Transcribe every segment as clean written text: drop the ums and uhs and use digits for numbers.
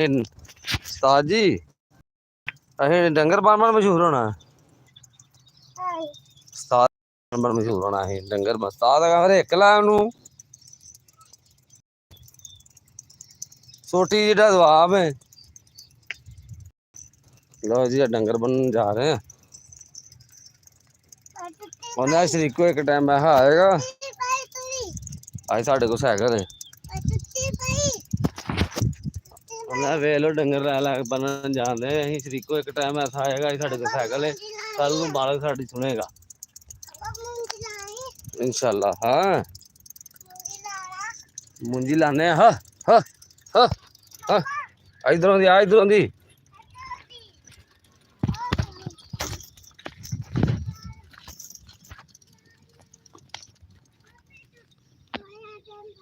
उस्ताद जी असें डंगर बन मशहूर होना उस्ताद बन मशहूर होना असें डंगर उस्ताद फिर इक लै ओनू सोटी जेह्ड़ा जवाब है। लो जी डंगर बन जा रहे हैं। उन्हें शरीको एक टाइम मैं आएगा अज साढ़े को सैकल है उन्हें वे लो डंगर लै बनन जाते अं शरीको एक टाइम ऐसा आएगा अज साढ़े को सैकल है कल को मालक साड़ी सुनेगा इंशाल्लाह। हाँ मुंजी लाने हाँ हाँ हाँ हाँ इधरों दी आ इधरों दी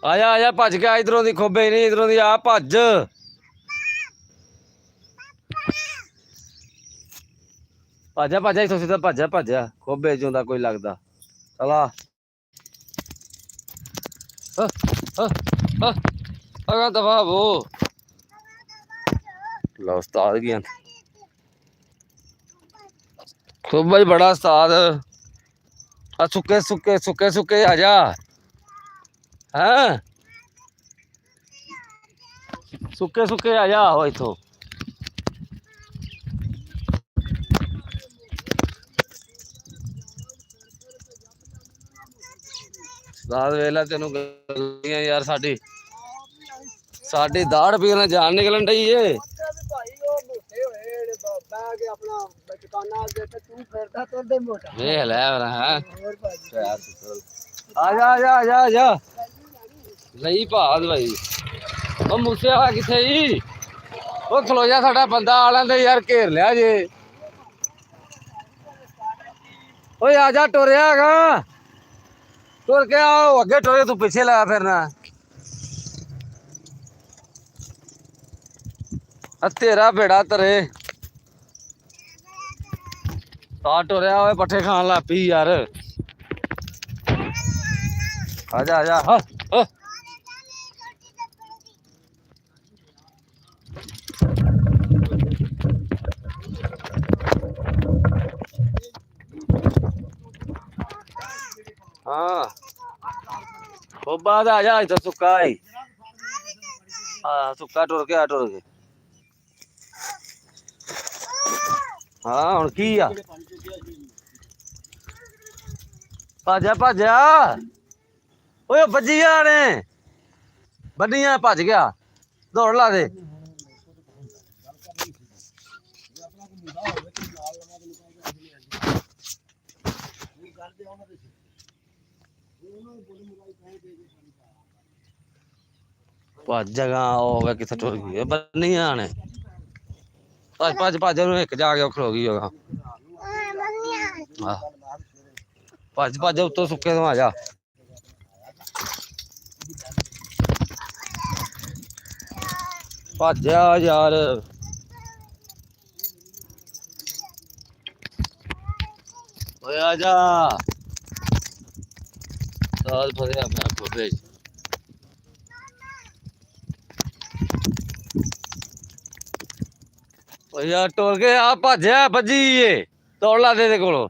आजा भज के आ इधरों दी खोबे नहीं इधरों दी आ भज भाजा भाजा इथों सीधा भाजा भाजा खोबे चौंदा कोई लगता चला दफा वो लो उस्ताद की खोबा ही बड़ा उस्ताद सुके सुके सुके सुके आजा हैं सुके सुके आजा हो इथों उस्ताद वेला तेन यार साडी साडी दाड़ पीने जान निकलन डई है आजा आजा आजा आजा नहीं भाद भाई मूसे वाला किथे जी वो खलोजा साडा बंदा आला दे यार घेर लिया जे ओए आजा टुरया गा टुर के आओ अगे टुरे तू पीछे लगा फिरना तेरा बेड़ा तरे टुरया हो पट्ठे खान लग पी यार आजा आजा हाँ हाँ हाँ खोबा आजा इधर सुक्का ही हाँ सुक्का टुर के हाँ हुण की आ भाजा भाजा ओए बज्जिया ने बन्निया भज गया दौड़ ला दे जगह हो गया किथे टुर गई बन्निया ने भज भज भज एक जाके खलो गई होगा भज भज उत्तों सुक्के तो आ जा भजा यार आजा साल फरिया मैं खोबे यार टुर के आ भजा भजी दौड़ ला दे कोलों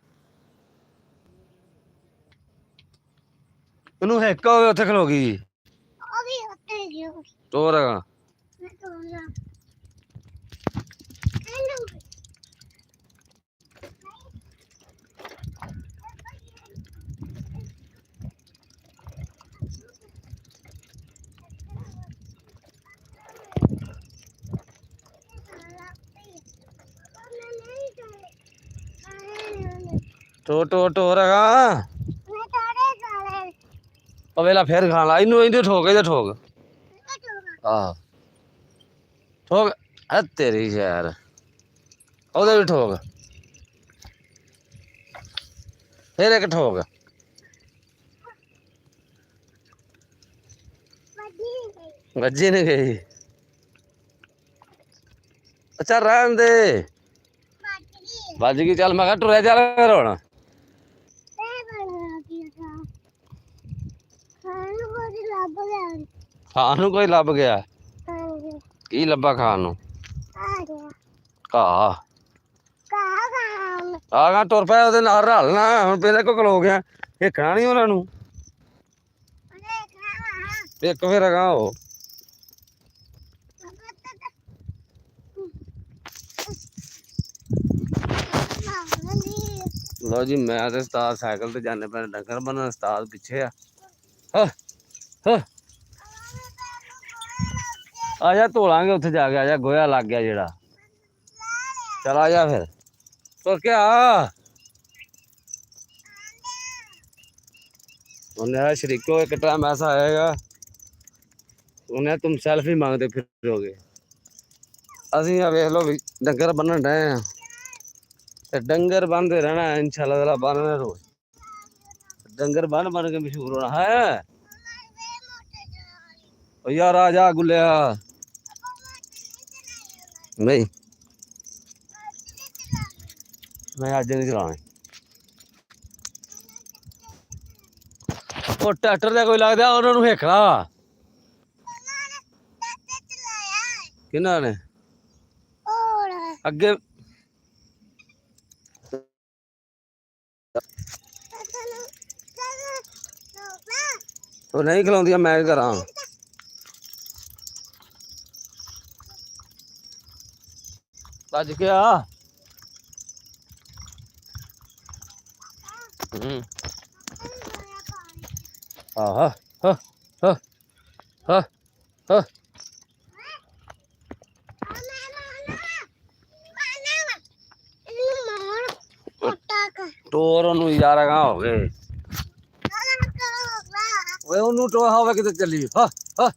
ਉਹਨੂੰ ਹਿੱਕ ਹੋਵੇ ਉੱਥੇ ਖਲੋ ਗਈ ਟੋਰ ਹੈਗਾ ਟੋਰ ਹੈਗਾ वेला फिर खाना इनू इंदे ठोक इधर ठोक ठोक है तेरी यार ओदे भी ठोक फिर एक ठोक वज्जी नहीं गई अच्छा रहन दे बज गई चल मैं टुरया चल फिर हुण खान कोई लभ गया ਕੀ ਲੱਭਾ ਖਾਣ ਨੂੰ? ਘਾਹ ਆ ਗਾ ਤੁਰ ਪਿਆ ਉਹਦੇ ਨਾਲ ਰਲਣਾ ਹੁਣ ਪਹਿਲੇ ਕੋ ਖਲੋ ਗਿਆ ਵੇਖਣਾ ਨਹੀਂ ਉਹਨਾਂ ਨੂੰ ਇੱਕ ਫਿਰ ਹੈਗਾ ਉਹ ਲਓ ਜੀ ਮੈਂ ਤੇ ਉਸਤਾਦ ਸਾਈਕਲ ਤੇ ਜਾਂਦੇ ਪਏ ਡੰਗਰ ਬੰਨਣ ਉਸਤਾਦ ਪਿੱਛੇ ਆ ਆ ਜਾ ਧੋਲਾਂਗੇ ਉੱਥੇ ਜਾ ਕੇ ਆ ਜਾ ਗੋਹਾ ਲੱਗ ਗਿਆ ਜਿਹੜਾ ਚਲ ਆ ਜਾ ਫਿਰ ਤੁਰ ਕੇ ਆ उन्हें शरीको एक टाइम ऐसा आएगा उन्हें तुम सेल्फी मांगते फिरोगे असी वेख लो भी डंगर बन्नन डे ते डंगर बन्नते रहना इंशाल्लाह ताला बन्नना रोज डंगर बन बन के मशहूर होना है ओ यार आ जा गुलिया नहीं मैं अज नहीं चलाने ਉਹ ਟਰੈਕਟਰ ਦਾ ਕੋਈ ਲੱਗਦਾ ਉਹਨਾਂ ਨੂੰ ਵੇਖਣਾ ਕਿਹਨਾਂ ਨੇ ਅੱਗੇ ਉਹ ਨਹੀਂ ਖਲਾਉਂਦੀਆਂ ਮੈਂ ਕੀ ਕਰਾਂ ਭੱਜ ਕੇ ਆ हाँ हाँ हाँ हाँ हाँ ਟੋਰ ਉਹਨੂੰ ਯਾਰ ਕਹਾਂ ਹੋ ਗਏ ਓਏ ਉਹਨੂੰ ਟੋਰ ਹੋਵੇ ਕਿਤੇ ਚੱਲੀ ਹਾਂ ਹਾਂ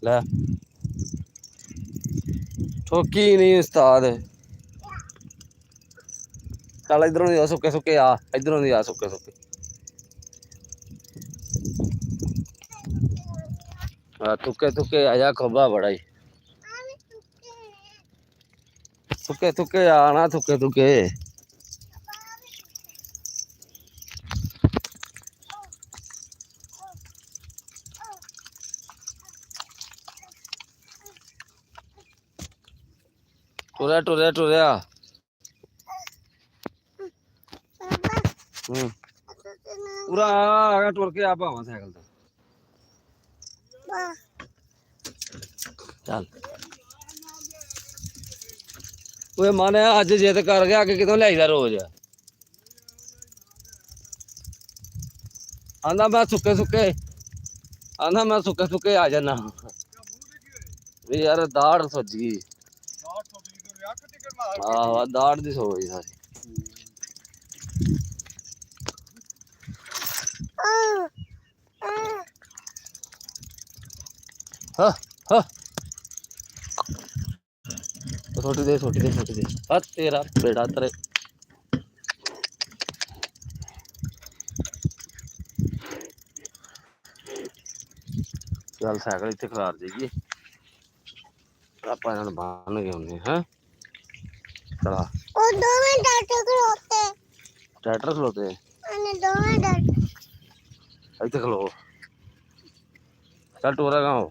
ਲੈ ठोकी नहीं उस्ताद चल इधरों दी आ सुके सुके आ इधरों दी आ सुके सुके तुके तुके आजा खोबा बड़ा ही तुके तुके आना तुके तुके टुरया टुरया टुरया पूरा आगे टुर के आप आवा साइकिल तो चल ओए माने अज जिद कर गया अगे कितों लियाईदा रोज आंदा मैं सुके सुके आंदा मैं सुके सुके आ जाना यार दाड़ सज गई आहो दाड़ दी सो गई सारी हाँ हाँ छोटी दे छोटी दे छोटी दे तेरा बेटा तेरे चल साइकिल इतने खिलार जाइए आप बन गए होने हैं चला ट्रैक्टर खलोते इतने खलो चल टोरा गाँव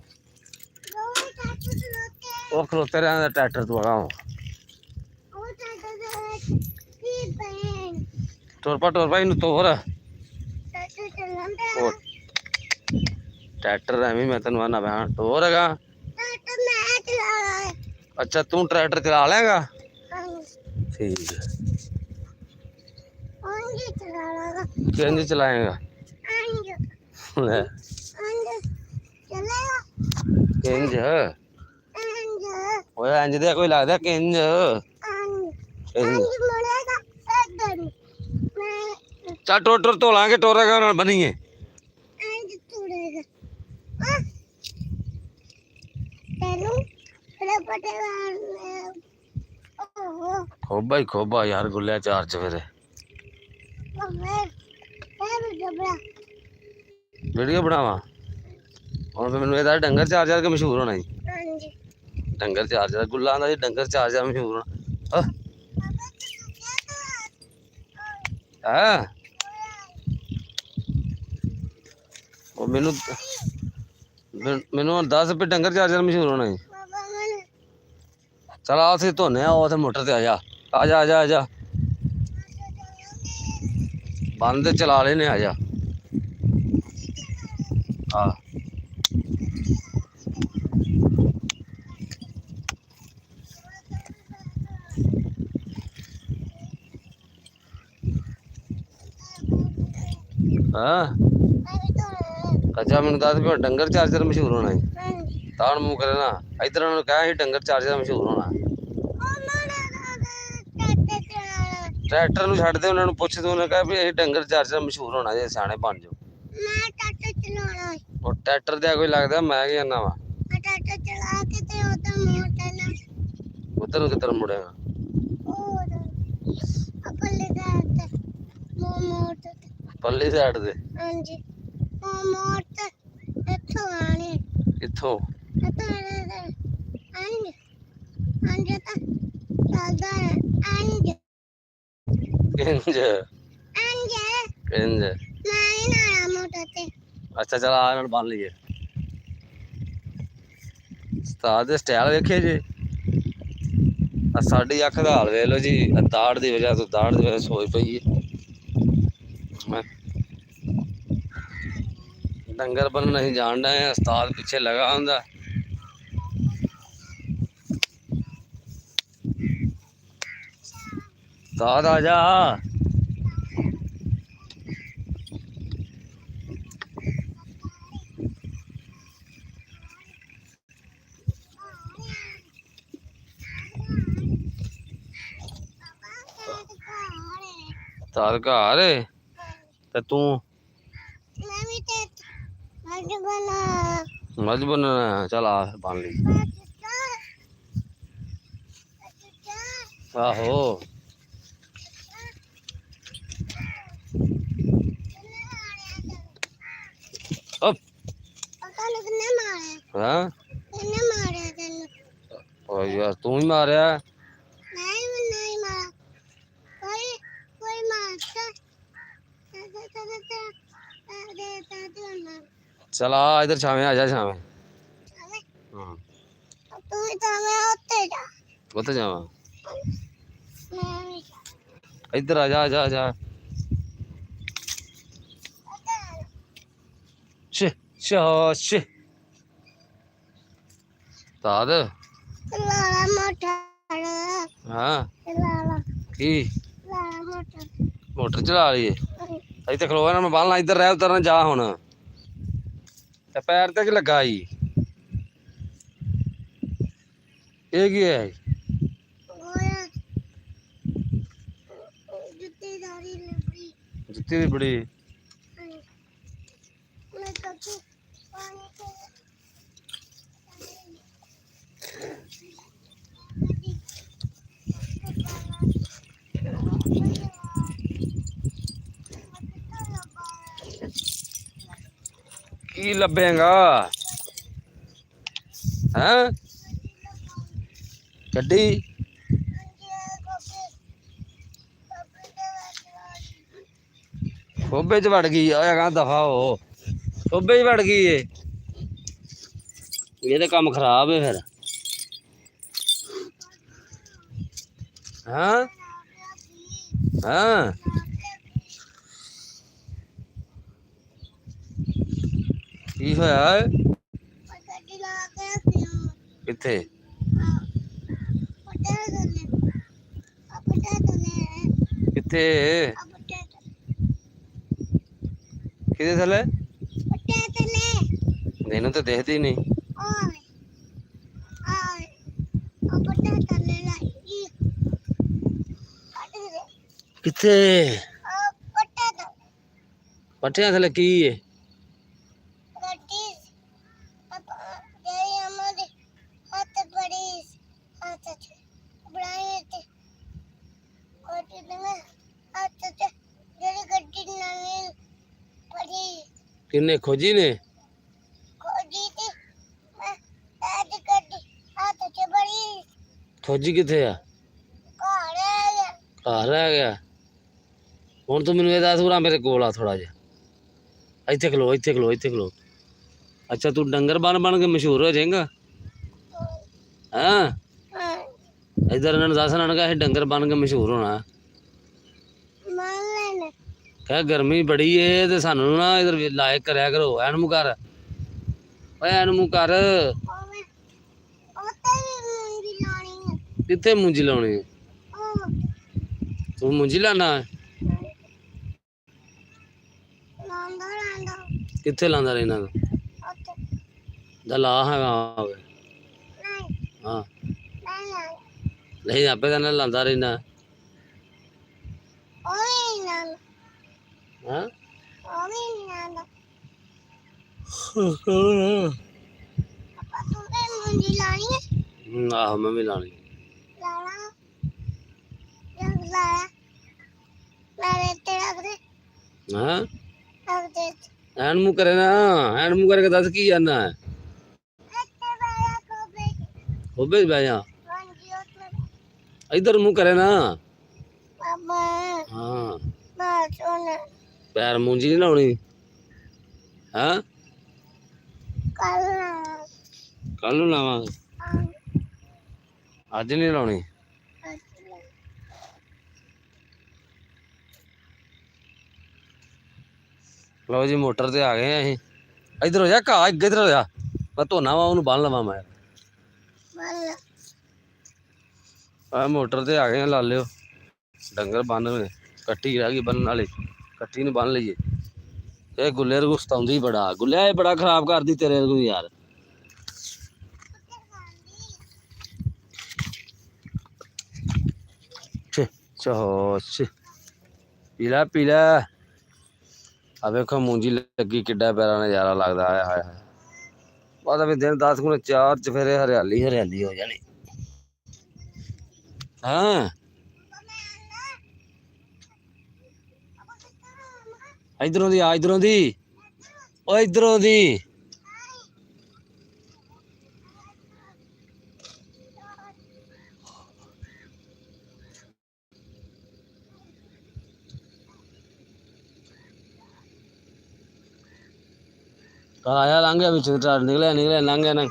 वो खलोते रहे ट्रैक्टर तो गाँव टोरपा इन तोर ट्रैक्टर एवं मैं तेन आना भैन टोर है अच्छा तू ट्रैक्टर चला लेगा ठीक है किंज चलाएगा किंज इंज दे कोई लगता किंज चल टोर टोर धो लांगे टोरेगा बनीए खोबा ही खोबा यार गुलिया चार चवेरे वीडियो बनावा और फिर मैंने डंगर चार चार के मशहूर होना जी डंगर चार चार गुल्ला आंदा जी डंगर चार चार मशहूर होना है ਉਹ ਮੈਨੂੰ ਹੁਣ ਦੱਸ ਵੀ ਡੰਗਰ ਚਾਰਜਰ ਮਸ਼ਹੂਰ ਹੋਣਾ ਜੀ। ਚਲ ਆ ਅਸੀਂ ਧੋਨੇ ਆ ਉੱਥੇ ਮੋਟਰ ਤੇ ਆ ਜਾ ਆ ਜਾ ਆ ਜਾ ਆ ਜਾ ਬੰਦ ਚਲਾ ਲੈਨੇ ਆ ਜਾ ਆ ਹਾਂ ਅੱਛਾ ਮੈਨੂੰ ਦੱਸ ਵੀ ਡੰਗਰ ਚਾਰਜਰ ਮਸ਼ਹੂਰ ਹੋਣਾ ਜੀ ਤਾਣ ਮੂੰਹ ਕਰੇ ਨਾ ਇਧਰ ਉਹਨਾਂ ਨੂੰ ਕਹਿਆ ਸੀ ਡੰਗਰ ਚਾਰਜਰ ਮਸ਼ਹੂਰ ਹੋਣਾ ਟਰੈਕਟਰ ਨੂੰ ਛੱਡ ਦੇ ਉਹਨਾਂ ਨੂੰ ਪੁੱਛ ਦੇ ਉਹਨਾਂ ਕਹਿ ਵੀ ਇਹ ਡੰਗਰ ਚਾਰਜਰ ਮਸ਼ਹੂਰ ਹੋਣਾ ਜੇ ਸਿਆਣੇ ਬਣ ਜਾਓ ਮੈਂ ਟਰੈਕਟਰ ਚਲਾਉਣਾ ਉਹ ਟਰੈਕਟਰ ਤੇ ਕੋਈ ਲੱਗਦਾ ਮੈਂ ਕੀ ਜਾਨਾ ਵਾ ਟਰੈਕਟਰ ਚਲਾ ਕੇ ਤੇ ਉਧਰ ਮੋਟਰ ਉਧਰ ਕਿੱਧਰ ਮੁੜੇਗਾ ਪੱਲੀ ਸਾਈਡ ਤੇ ਹਾਂਜੀ ਮੋਟਰ ਇੱਥੋਂ ਆਣੀ ਇੱਥੋਂ ਆਣੀ ਆਂਦੇ ਤਾਂ ਚੱਲਦਾ ਆਂਦੇ ਇੰਜ ਮੈਂ ਨਾ ਮੋਟਰ ਤੇ ਅੱਛਾ ਚਲ ਆ ਨਾਲ ਬੰਨ ਲਈਏ ਉਸਤਾਦ ਦੇ ਸਟਾਈਲ ਵੇਖੇ ਜੀ ਸਾਡੀ ਅੱਖ ਦਾ ਹਾਲ ਵੇਖ ਲਓ ਜੀ ਦਾੜ ਦੀ ਵਜ੍ਹਾ ਤੋਂ ਦਾੜ ਦੀ ਵਜ੍ਹਾ ਸੋਚ ਪਈ ਹੈ ਡੰਗਰ ਬੰਨਣ ਅਸੀਂ ਜਾਣ ਡਏ ਆ ਉਸਤਾਦ ਪਿੱਛੇ ਲਗਾ ਹੁੰਦਾ ਉਸਤਾਦ ਆ ਜਾ ਉਸਤਾਦ ਘਰ ਤੇ ਤੂੰ ਮੱਝ ਬੰਨਣਾ ਚੱਲ ਆ ਬੰਨ ਲਈ ਆਹੋ ਹਾਂ ਓ ਯਾਰ ਤੂੰ ਹੀ ਮਾਰਿਆ चल आ इधर छावे आ जा छावे उत्ते जावा इधर आ जा आ जा श श श ताद हाँ की मोटर चला रही है इतने खलोवा ना मैं बालना इधर रह उधर ना जा हुन पैर ते की लगा ही ये की है जुत्ती दी बड़ी की लभेगा हैं गड्डी खोबे च वड़ गई कहाँ दफा हो खोबे च वड़ गई ये तो काम खराब है फिर हाँ हाँ की होया किथे किथे किधे थले मैनू तो देखती नहीं किथे पट्टियां थले की है किन्ने खोजी ने खोजी किथे आ घर रह गया हुण तू मैनू ये दस मेरे कोल आ थोड़ा जिहा ਇੱਥੇ ਖਲੋ ਇੱਥੇ ਖਲੋ ਇੱਥੇ ਖਲੋ। ਅੱਛਾ ਤੂੰ ਡੰਗਰ ਬਣ ਕੇ ਮਸ਼ਹੂਰ ਹੋ ਜਾਏਗਾ ਹਾਂ। ਇਧਰ ਇਹਨਾਂ ਨੂੰ ਦੱਸ ਇਹਨਾਂ ਨੂੰ ਕਹੇ ਡੰਗਰ ਬਣ ਕੇ ਮਸ਼ਹੂਰ ਹੋਣਾ। ਕਹ ਗਰਮੀ ਬੜੀ ਏ ਤੇ ਸਾਨੂੰ ਨਾ ਇਧਰ ਲਾਇਕ ਕਰਿਆ ਕਰੋ। ਐਨ ਮੂੰਹ ਕਰ ਓਏ ਐਨ ਮੂੰਹ ਕਰ। ਕਿੱਥੇ ਮੂੰਜੀ ਲਾਉਣੀ ਤੂੰ ਮੂੰਜੀ ਲਾਣਾ ਕਿੱਥੇ ਲਾਉਂਦਾ ਰਹਿਣਾ ਲਾ ਹੈਗਾ ਹਾਂ ਨਹੀਂ ਆਪੇ ਤਾਂ ਲਾਉਂਦਾ ਰਹਿਣਾ ਹਾਂ ਆਹੋ ਮੈਂ ਵੀ ਲਾਣੀ ਹਾਂ ਐਨ ਮੂੰਹ ਕਰੇ ਨਾ ਐਨ ਮੂੰਹ ਕਰਕੇ ਦੱਸ ਕੀ ਜਾਨਾ ਖੋਬੇ ਬਹਿ ਜਾ ਇਧਰ ਮੂੰਹ ਕਰੇ ਨਾ ਹਾਂ ਪੈਰ ਮੂੰਜੀ ਨਹੀਂ ਲਾਉਣੀ ਹਾਂ ਕੱਲ ਨੂੰ ਲਾਵਾਂਗੇ ਅੱਜ ਨਹੀਂ ਲਾਉਣੀ ਲਓ ਜੀ ਮੋਟਰ ਤੇ ਆ ਗਏ ਆ ਅਸੀਂ ਇੱਧਰ ਹੋ ਜਾ ਘਾਹ ਇੱਧਰ ਹੋ ਜਾ ਮੈਂ ਧੋਣਾ ਵਾ ਉਹਨੂੰ ਬੰਨ ਲਵਾਂ ਮੈਂ ਆ ਮੋਟਰ ਤੇ ਆ ਗਏ ਆ ਲਾ ਲਿਓ ਡੰਗਰ ਬੰਨ ਕੱਟੀ ਰਹਿ ਗਈ ਬੰਨਣ ਵਾਲੀ ਕੱਟੀ ਨੂੰ ਬੰਨ ਲਈਏ ਇਹ ਗੁੱਲੇ ਨੂੰ ਸਤਾਉਂਦੀ ਬੜਾ ਗੁੱਲਿਆ ਇਹ ਬੜਾ ਖਰਾਬ ਕਰਦੀ ਤੇਰੇ ਨੂੰ ਯਾਰ ਚੋਚ ਪੀ ਲੈ ਆ ਵੇਖੋ ਮੂੰਜੀ ਲੱਗੀ ਕਿੱਡਾ ਪਿਆਰਾ ਨਜ਼ਾਰਾ ਲੱਗਦਾ ਹਾਏ ਹਾਏ ਬਾਅਦ ਵੀ ਦਿਨ 10 ਗੁਣੇ 4 ਚ ਫਿਰ ਹਰਿਆਲੀ ਹਰਿਆਲੀ ਹੋ ਜਾਣੀ ਹਾਂ ਇਧਰੋਂ ਦੀ ਆ ਇਧਰੋਂ ਦੀ ਓ ਇਧਰੋਂ ਦੀ ਆਇਆ ਲੰਘ ਗਿਆ ਵਿੱਚ ਨਿਕਲਿਆ ਲੰਘ ਗਿਆ ਨਾ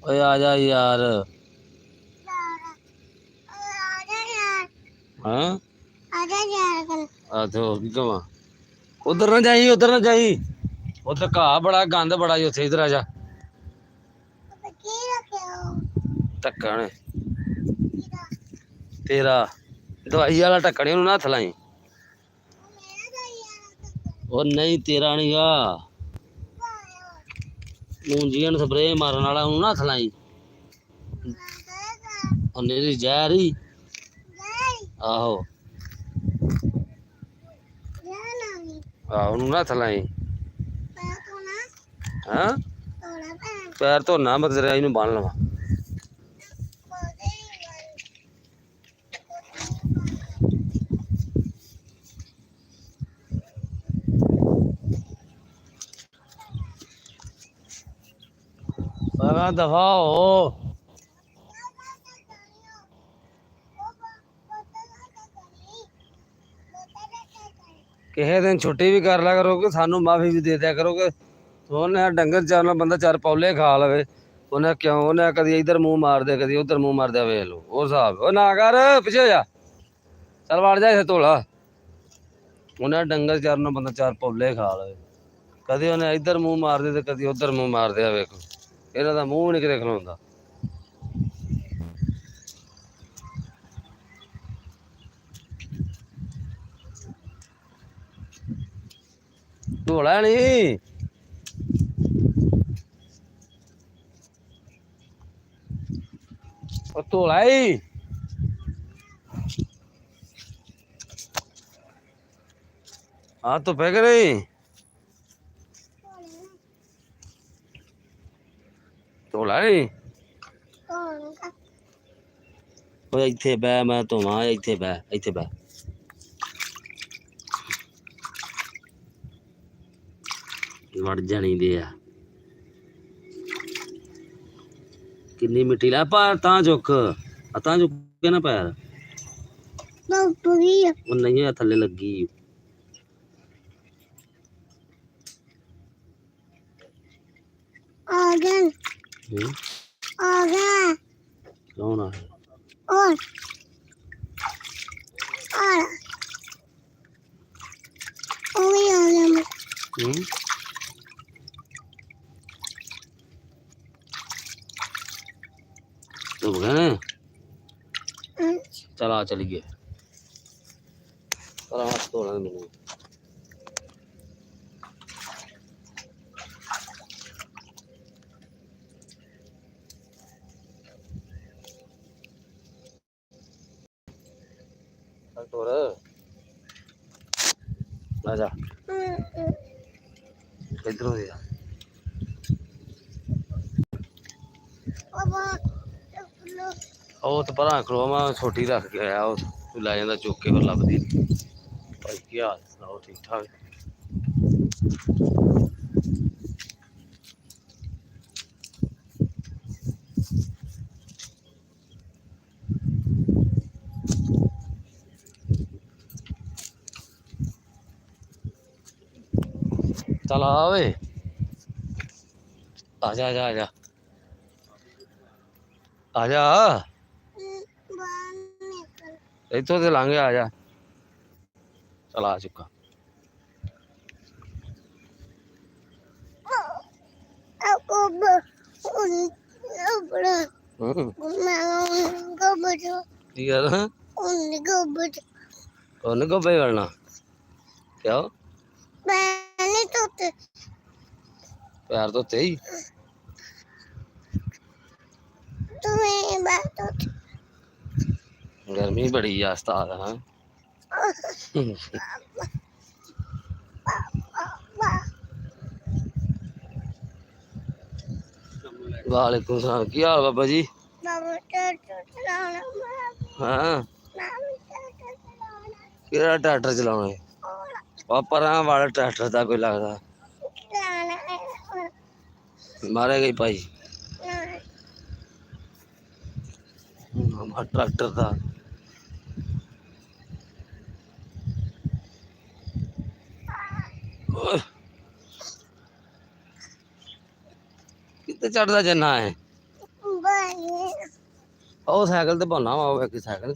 ਓਏ ਆ ਜਾ ਯਾਰ ਹਾਂ ਆ ਤੋ ਕੀ ਕਵਾਂ ਉਧਰ ਨਾ ਜਾਈ ਉੱਥੇ ਘਾਹ ਬੜਾ ਗੰਦ ਬੜਾ ਜੀ ਉੱਥੇ ਇਧਰ ਆ ਜਾ ਢੱਕਣ ਤੇਰਾ ਦਵਾਈ ਵਾਲਾ ਢੱਕਣ ਉਹਨੂੰ ਨਾ ਹੱਥ ਲਾਈ ਉਹ ਨਹੀਂ ਤੇਰਾ ਨੀ ਗਾ ਮੂੰਜੀਆਂ ਨੂੰ ਸਪਰੇਅ ਮਾਰਨ ਵਾਲਾ ਉਹਨੂੰ ਨਾ ਹੱਥ ਲਾਈ ਉਹਨੇ ਜ਼ਹਿਰ ਹੀ ਆਹੋ ਉਹਨੂੰ ਨਾ ਹੱਥ ਲਾਈ ਹਾਂ ਪੈਰ ਧੋਣਾ ਮੈਂ ਤੇਰਾ ਇਹਨੂੰ ਬੰਨ ਲਵਾਂ ਦਫਾ ਹੋ ਕਿਸੇ ਦਿਨ ਛੁੱਟੀ ਵੀ ਕਰ ਲਿਆ ਕਰੋਗੇ ਸਾਨੂੰ ਮਾਫੀ ਵੀ ਦੇ ਦਿਆ ਕਰੋਗੇ ਉਹਨੇ ਡੰਗਰ ਚਾਰ ਬੰਦਾ 4 ਪੌਲੇ ਖਾ ਲਵੇ ਉਹਨੇ ਕਿਉਂ ਉਹਨੇ ਕਦੀ ਇੱਧਰ ਮੂੰਹ ਮਾਰਦੇ ਕਦੀ ਉੱਧਰ ਮੂੰਹ ਮਾਰਦੇ ਵੇਖ ਲਓ ਉਹ ਹਿਸਾਬ ਉਹ ਨਾ ਕਰ ਪਿੱਛੇ ਹੋ ਜਾ ਚੱਲ ਵੜ ਜਾ ਇੱਥੇ ਧੋਲਾ ਉਹਨੇ ਡੰਗਰ ਚਾਰ ਬੰਦਾ 4 ਪੌਲੇ ਖਾ ਲਵੇ ਕਦੀ ਉਹਨੇ ਇੱਧਰ ਮੂੰਹ ਮਾਰਦੇ ਤੇ ਕਦੀ ਉੱਧਰ ਮੂੰਹ ਮਾਰਦੇ ਆ ਵੇਖੋ ਇਹਨਾਂ ਦਾ ਮੂੰਹ ਨਹੀਂ ਕਿਤੇ ਖਲੋਂਦਾ ਧੋਲਾ ਨੀ ਉਹ ਧੋਲਾ ਹੀ ਹਾਂ ਧੁੱਪੇ ਕਿ ਨਹੀਂ ਧੋਲਾ ਨੀ ਓਏ ਇੱਥੇ ਬਹਿ ਮੈਂ ਧੋਵਾਂ ਇੱਥੇ ਬਹਿ ਵੜ ਜਾਣੀ ਦੇ ਆ ਕਿੰਨੀ ਮਿੱਟੀ ਲੈ ਪਾ ਤਾਂ ਚੁੱਕ ਹੱਥਾਂ ਚੁੱਕੇ ਨਾ ਪੈਰ ਉਹ ਨਹੀਂ ਥੱਲੇ ਲੱਗੀ ਆ ਗਿਆ ਕੌਣ ਆ और तो गए चला चलिए मैंने आजा इधर हो जा ਉਹ ਤੇ ਪਰਾਂ ਖਲੋ ਮੈਂ ਛੋਟੀ ਰੱਖ ਕੇ ਆਇਆ ਉਹ ਤੂੰ ਲੈ ਜਾਂਦਾ ਚੁੱਕ ਕੇ ਫਿਰ ਲੱਭਦੀ ਭਾਈ ਕੀ ਹਾਲ ਸੁਣਾਓ ਠੀਕ ਠਾਕ चल आवे आजा आजा आजा आजा इतों से लांगे आजा चल आ चुका गोबे करना क्या प्यार तो थे ही गर्मी बड़ी है उस्ताद हाँ वालेकुम सलाम की हाल बाबा जी हाँ केड़ा ट्रैक्टर चलाना है पापा वाला ट्रैक्टर का कोई लगता मारे गई भाई ट्रैक्टर था कितने चढ़ता जन्ना है ओ साइकिल ते बनना वा एक साइकिल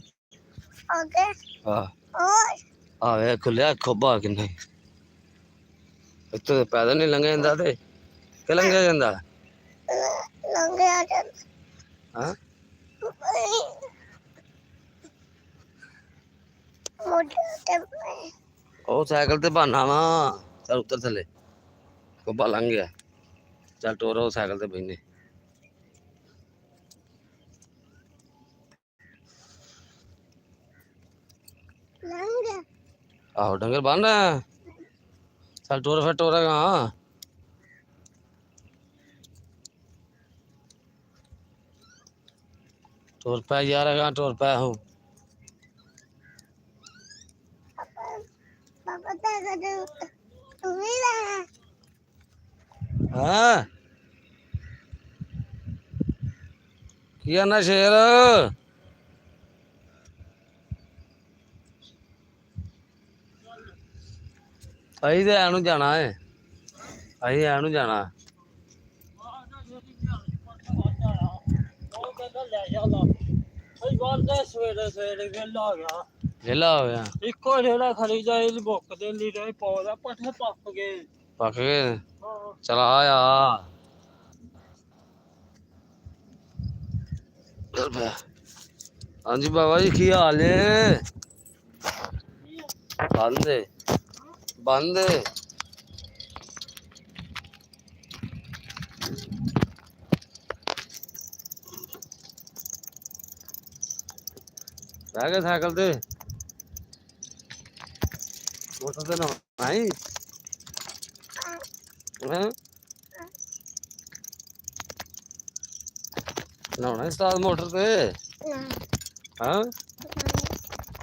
हाँ वे खुलिया खोबा किन्ने इत्थों पैदल नहीं लंघे जांदा ते कि लंघे जांदा हाँ ओ साइकिल ते बहाना वा चल उतर थले खोबा लंघ गया चल टोरो साइकिल ते बहने आहो डंगर बन रहा है चल टोर फिर टोरा कहाँ टोर पे यार कहाँ टोर पे हूँ हाँ किया ना शेर अही तो एनू जाना है अही एनू जाना वेला हो गया इको रेड़ा खड़ी जाए बुक दे ली रहे पौधा पठे पक गए पक गए चला आया हाँ जी बाबा जी की हाल है बंद बंद रह गए साइकिल ते मोटर ते नहीं नहाना उस्ताद मोटर ते हाँ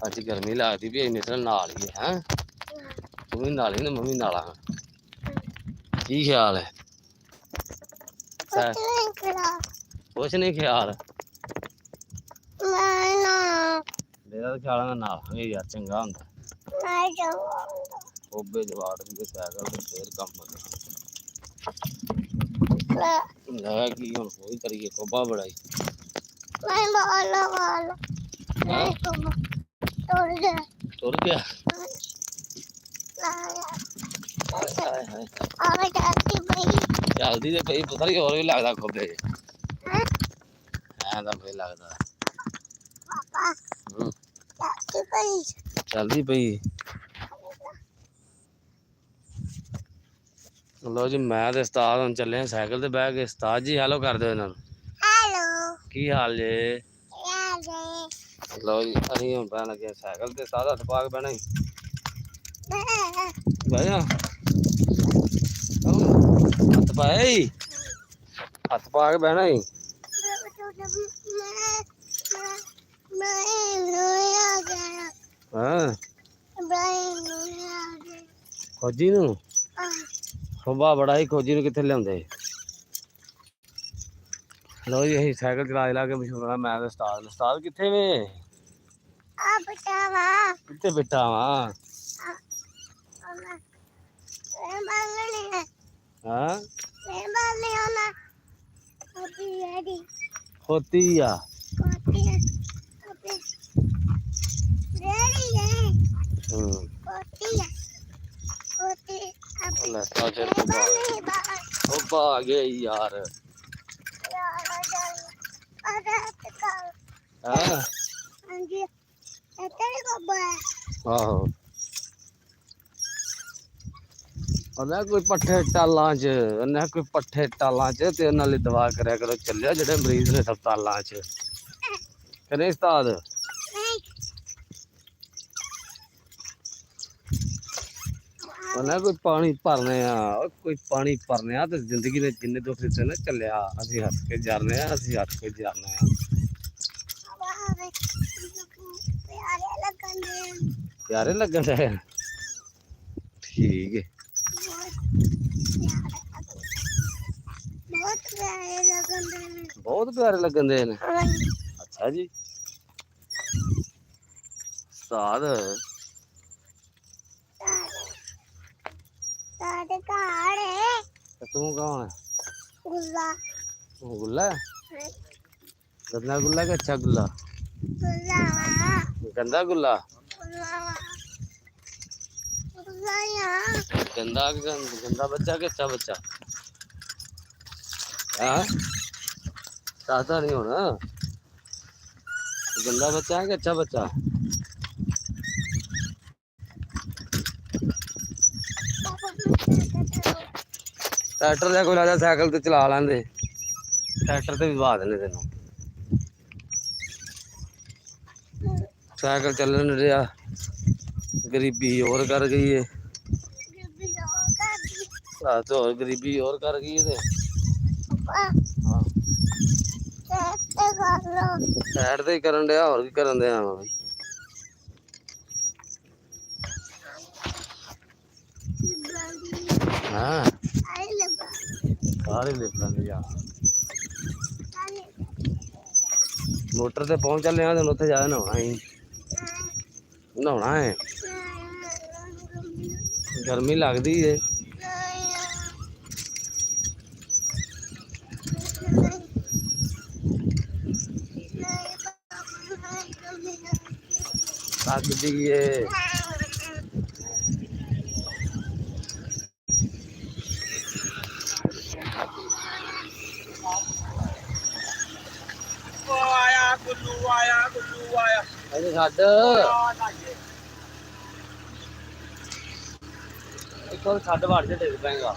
अज गर्मी लगती भी इन्नी तरह नाल ही है तू भी नाली ना मैं भी नाला की ख्याल है कुछ नहीं ख्याल ਤੇ ਖਿਆਲਾਂ ਨਾਲ ਇਹ ਯਾਰ ਚੰਗਾ ਹੁੰਦਾ ਮੈਂ ਜਾਵਾਂਗਾ ਕੋਬੇ ਜਵਾੜ ਦੀ ਸਾਈਕਲ ਤੇ ਫੇਰ ਕੰਮ ਲੈ ਕੀ ਹੁਣ ਕੋਈ ਕਰੀਏ ਕੋਬਾ ਬੜਾਈ ਮੈਂ ਬਾਲ ਮੈਂ ਤੁਰ ਗਿਆ ਹਾਏ ਹਾਏ ਆ ਜਾਂਦੀ ਪਈ ਚੱਲਦੀ ਤੇ ਪਈ ਪਤਾ ਨਹੀਂ ਹੋਰ ਵੀ ਲੱਗਦਾ ਖੋਬੇ ਐਂ ਤਾਂ ਫੇਰ ਲੱਗਦਾ ਪਾਪਾ ਹੂੰ ਜਾਂਦੀ ਪਈ ਚੱਲਦੀ ਪਈ ਲੋ ਜੀ ਮੈਂ ਤੇ ਉਸਤਾਦ ਹੁਣ ਚੱਲੇ ਆ ਸਾਈਕਲ ਤੇ ਬਹਿ ਕੇ ਉਸਤਾਦ ਜੀ ਹੈਲੋ ਕਰ ਦਿਓ ਇਹਨਾਂ ਨੂੰ ਹੈਲੋ ਕੀ ਹਾਲ ਜੇ ਯਾਰੇ ਲੋ ਜੀ ਅਸੀਂ ਹੁਣ ਬਹਿਣ ਲੱਗੇ ਸਾਈਕਲ ਤੇ ਉਸਤਾਦ ਹੱਥ ਪਾ ਕੇ ਬਹਿਣਾ ਹੀ ਬਹਿ ਜਾ ਹੱਥ ਪਾਏ ਹੱਥ ਪਾ ਕੇ ਬਹਿਣਾ ਹੀ ਹਾਂ ਖੋਜੀ ਨੂੰ ਖੋਬਾ ਬੜਾ ਹੀ ਖੋਜੀ ਨੂੰ ਕਿੱਥੇ ਲਿਆਉਂਦੇ ਲੋ ਜੀ ਅਸੀਂ ਸਾਈਕਲ ਚਲਾ ਕੇ ਮਸ਼ਹੂਰ ਆ ਮੈਂ ਤੇ ਉਸਤਾਦ ਕਿੱਥੇ ਵੇ ਆ ਬਟਾਵਾ ਕਿੱਥੇ ਬੈਠਾ ਵਾਂ ਮੈਂ ਮੰਗਣੀ ਹੈ ਹਾਂ ਮੈਂ ਮੰਗਣੀ ਆਣਾ ਅਭੀ ਰੈਡੀ ਖੋਤੀ ਆ ਕੋਟੀ ਅਭੀ ਰੈਡੀ ਹੈ ਹੂੰ ਕੋਟੀ ਅਭੀ ਲੈ ਤਾਂ ਫਿਰ ਨਹੀਂ ਬਾਹਰ ਖੋਬਾ ਆ ਗਿਆ ਈ ਯਾਰ ਯਾਰ ਆ ਜਾ ਹਾਂ ਹਾਂਜੀ ਇੱਥੇ ਕੋਬਾ ਆਹੋ ਉਹਨਾਂ ਕੋਈ ਪੱਠੇ ਟਾਲਾਂ 'ਚ ਉਹਨਾਂ ਕੋਈ ਪੱਠੇ ਟਾਲਾਂ 'ਚ ਤੇ ਉਹਨਾਂ ਲਈ ਦਵਾ ਕਰਿਆ ਕਰੋ ਚੱਲਿਆ ਜਿਹੜੇ ਮਰੀਜ਼ ਨੇ ਹਸਪਤਾਲਾਂ 'ਚ ਕਰੇ ਉਸਤਾਦ ਉਹਨਾਂ ਕੋਈ ਪਾਣੀ ਭਰਨੇ ਆ ਕੋਈ ਪਾਣੀ ਭਰਨੇ ਆ ਤੇ ਜ਼ਿੰਦਗੀ ਦੇ ਜਿੰਨੇ ਦੁੱਖ ਦਿੱਤੇ ਨੇ ਚੱਲਿਆ ਅਸੀਂ ਹੱਸ ਕੇ ਜਰਨੇ ਆ ਅਸੀਂ ਹੱਸ ਕੇ ਜਰਨੇ ਆ ਪਿਆਰੇ ਲੱਗਣ ਦੇ ਠੀਕ ਹੈ ਬਹੁਤ ਪਿਆਰੇ ਲੱਗਣ ਦੇ ਨੇ ਅੱਛਾ ਜੀ ਉਸਤਾਦ ਸਾਡੇ ਘਰ ਤੇ ਤੂੰ ਕੌਣ ਹੈ ਗੁੱਲਾ ਤੂੰ ਗੁੱਲਾ ਗੰਦਾ ਗੁੱਲਾ ਕਿ ਅੱਛਾ ਗੁੱਲਾ ਗੁੱਲਾ ਗੰਦਾ ਗੁੱਲਾ ਗੁੱਲਾ ਗੰਦਾ ਗੰਦਾ ਬੱਚਾ ਕਿ ਅੱਛਾ ਬੱਚਾ ਹਾਂ ਸਾਦਾ ਨਹੀਂ ਹੋਣਾ गंदा बच्चा है कि अच्छा बच्चा ट्रैक्टर से कोई लादा साइकिल तो चला लेंदे ट्रैक्टर से भी बहा देने तेनों साइकिल चल नहीं रहा गरीबी और कर गई है तो और गरीबी और कर गई है हाँ साइड ते ही करन दिया और की करन दिया भाई हाँ सारे लिप लेंगे यार मोटर ते पहुंच चले हैं उत्थे जाके नहाना ही नहाना है गर्मी लगती है थक दिए अरे छड्ड एक और छड्ड वड़ जा डिग पेगा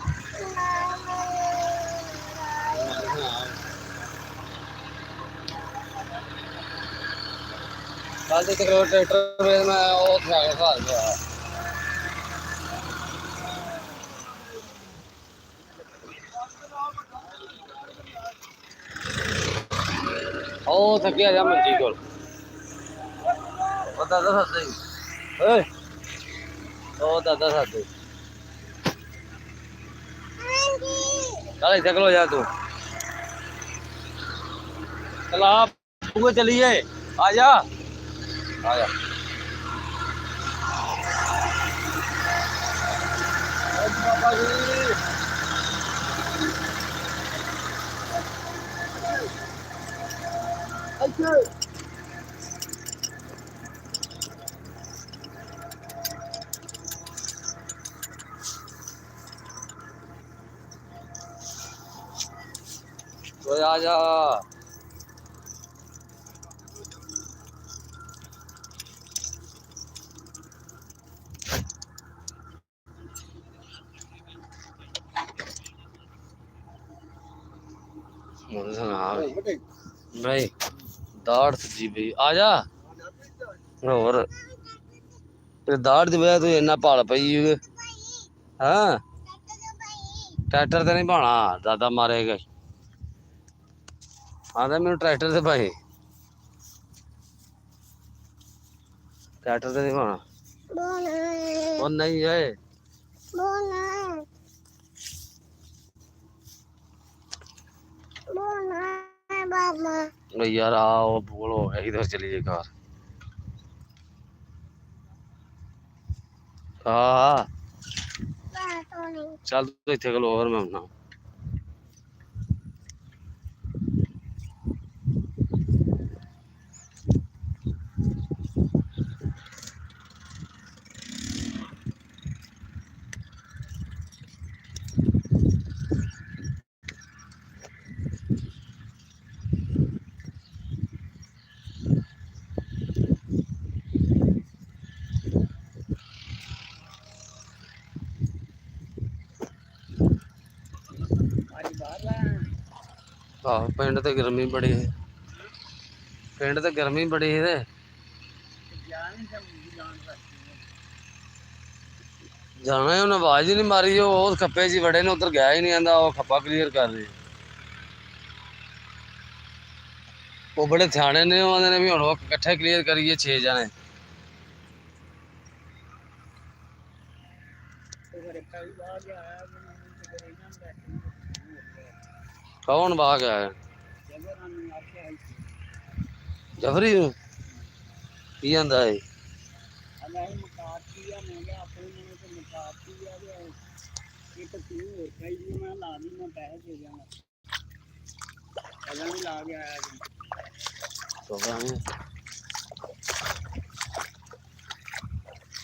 कल तो ट्रैक्टर मैं वो घर गया ओ थकिया जा मंजी को दादा सादे ओ दादा सादे चल इधर खलो जा तू चल आप चलिए आ जा ਆ ਜਾ ਬਾਬਾ ਜੀ ਇੱਥੇ ਓਏ ਆ ਜਾ ਹੁਣ ਸੁਣਾ ਨਹੀਂ ਦਾੜ ਸੱਜੀ ਪਈ ਆ ਜਾ ਹੋਰ ਤੇ ਦਾੜ ਦੀ ਵਜ੍ਹਾ ਤੋਂ ਇੰਨਾ ਭਾਲ ਪਈ ਹਾਂ ਟਰੈਕਟਰ ਤੇ ਨਹੀਂ ਭਾਣਾ ਦਾਦਾ ਮਾਰੇਗਾ ਆਂਦਾ ਮੈਨੂੰ ਟਰੈਕਟਰ ਤੇ ਭਾਈ ਟਰੈਕਟਰ ਤੇ ਨਹੀਂ ਭਾਣਾ ਉਹ ਨਹੀਂ ਏ ਉਹ ਯਾਰ ਆ ਉਹ ਬੋਲ ਹੋ ਗਿਆ ਇਧਰ ਚਲੀ ਜੇ ਕਾਰ ਹਾਂ ਚੱਲ ਤੂੰ ਇੱਥੇ ਕੋਲ ਹੋਰ ਮੈਂ ਆਉਣਾ ਆਹੋ ਪਿੰਡ ਤੇ ਗਰਮੀ ਬੜੀ ਹੈ ਪਿੰਡ ਤੇ ਗਰਮੀ ਬੜੀ ਹੈ ਜਾਣਾ ਉਹਨੇ ਆਵਾਜ਼ ਹੀ ਨਹੀਂ ਮਾਰੀ ਉਹ ਖੱਪੇ ਜੀ ਵੜੇ ਨੇ ਉਧਰ ਗਿਆ ਹੀ ਨਹੀਂ ਆਂਦਾ ਉਹ ਖੱਪਾ ਕਲੀਅਰ ਕਰ ਰਹੀ ਉਹ ਬੜੇ ਥਾਣੇ ਨੇ ਉਹ ਆਂਦੇ ਨੇ ਵੀ ਹੁਣ ਉਹ ਇਕੱਠੇ ਕਲੀਅਰ ਕਰੀਏ 6 ਜਣੇ ਕੌਣ ਬਾਗ ਆਇਆ ਜਫਰੀ ਨੂੰ ਕੀ ਆਂਦਾ ਏ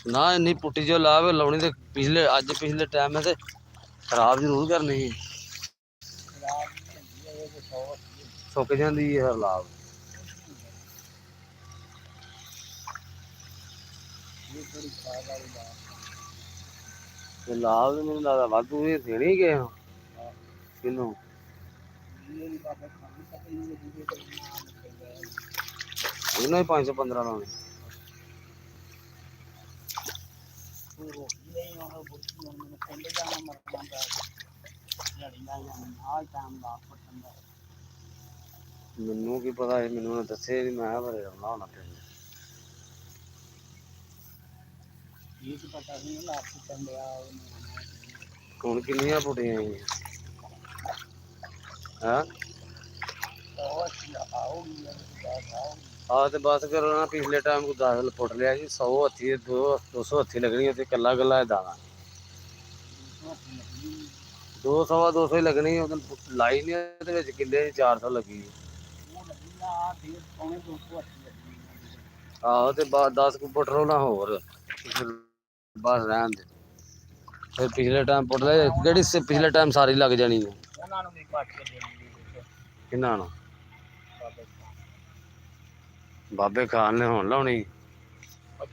ਨਾ ਇੰਨੀ ਪੁੱਟੀ ਜੋ ਲਾਵੇ ਲਾਉਣੀ ਤੇ ਪਿਛਲੇ ਅੱਜ ਪਿਛਲੇ ਟਾਈਮ ਤੇ ਖਰਾਬ ਜ਼ਰੂਰ ਕਰਨੀ ਸੁੱਕ ਜਾਂਦੀ ਹੈ ਲਾਭ ਲਾਭ ਮੈਨੂੰ ਲੱਗਦਾ ਵਾਧੂ ਇਹ ਦੇਣੀ ਗਏ ਕਿਨੂੰ ਉਹਨਾਂ ਹੀ 515 ਲਾਉਣੇ ਮੈਨੂੰ ਕੀ ਪਤਾ ਸੀ ਮੈਨੂੰ ਦੱਸੇ ਨੀ ਮੈਂ ਬਰੇ ਆਉਣਾ ਹੋਣਾ ਪਿੰਡ ਹੁਣ ਕਿੰਨੀਆਂ ਪੁੱਟੀਆਂ ਹਾਂ ਆਹ ਤੇ ਬਸ ਕਰੋ ਨਾ ਪਿਛਲੇ ਟਾਈਮ ਕੋ 10 ਫੁੱਟ ਲਿਆ ਸੀ 100 ਹੱਥੀ 200 ਹੱਥੀ ਲੱਗਣੀ ਤੇ ਕੱਲਾ ਕੱਲਾ ਦਾਣਾ 200 ਹੀ ਲੱਗਣੀ ਉਹ ਲਾਈ ਨੀ ਉਹਦੇ ਵਿੱਚ ਕਿੱਲੇ 400 ਲੱਗੀ ਆਹੋ ਤੇ 10 ਕੁ ਫੁੱਟ ਰੋ ਨਾ ਹੋਰ ਬਸ ਰਹਿਣ ਦੇ ਫਿਰ ਪਿਛਲੇ ਟਾਈਮ ਪੁੱਟ ਲਿਆ ਕਿਹੜੀ ਪਿਛਲੇ ਟਾਈਮ ਸਾਰੀ ਲੱਗ ਜਾਣੀ ਕਿੰਨਾ ਨੂੰ ਬਾਬੇ ਖਾਨ ਨੇ ਹੁਣ ਲਾਉਣੀ